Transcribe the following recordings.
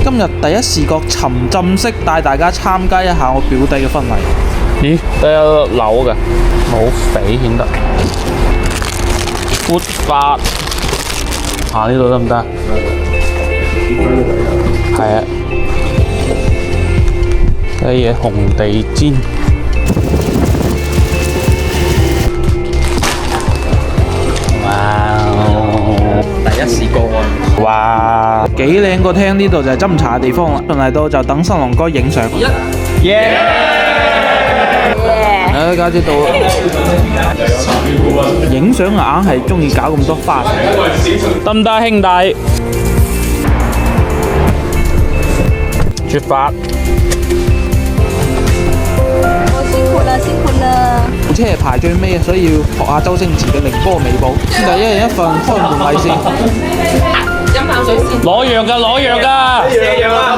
今日第一視覺沉浸式帶大家參加一下我表弟嘅婚禮。咦，都有樓嘅，冇肥顯得。闊髮，行呢度得唔得？係啊，啲嘢紅地氈。第一視覺喎，哇，幾靚個廳，呢度就係斟茶嘅地方啦。順嚟到就等新郎哥影相。家姐到影相硬係中意搞咁多花，得唔得兄弟？出發！辛苦了，辛苦了。車係排最尾，所以要學下周星馳嘅凌波微步。兄弟一人一份，開門禮先。飲啖水先。攞藥㗎，攞藥㗎。咩藥啊？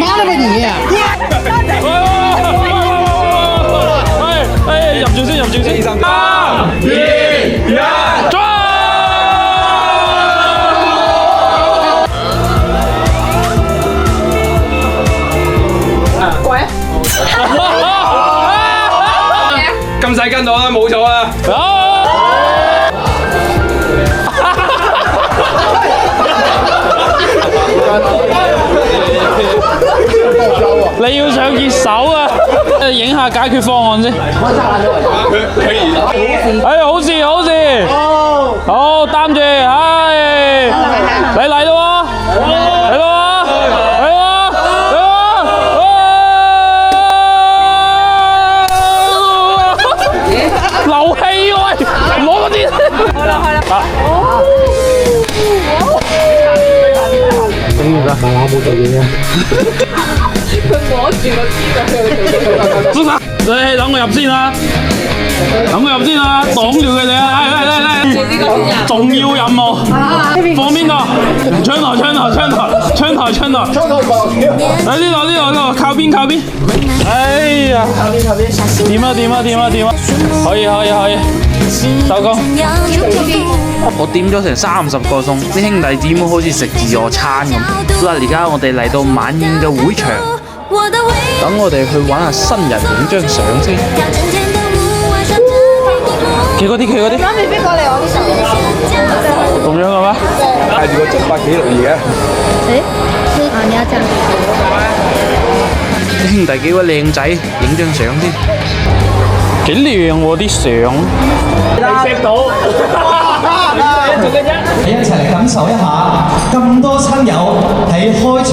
媽都乜嘢啊？入住先，入住先。3、2、1，走！鬼！咁細跟到啦，冇錯啦。你要上熱搜啊！影下解決方案先。哎，好事好事，好擔住，唉，你嚟咯喎，嚟咯喎，嚟咯喎，流氣喂，攞嗰啲。開啦開啦。佢摸住個豬叔叔，你等我入先啦，等我入先啦，擋住佢哋啊！嚟，重要任務，放邊度？窗台，喺呢度，靠邊。哎呀，掂啊！可以，收工。我點咗成30個餸，啲兄弟姊妹好似食自助餐咁。好啦，而家我哋嚟到晚宴嘅會場，等我哋去揾下新人影張相先。企嗰啲。媽咪逼過嚟我呢度。咁樣嘅咩？帶住個執法記錄儀嘅。你要這樣。啲兄弟幾個靚仔，影張相先。幾靚喎啲相。你食到？你一齊嚟感受一下咁多親友喺開場。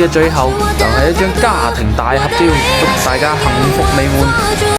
最後就係一張家庭大合照，祝大家幸福美滿。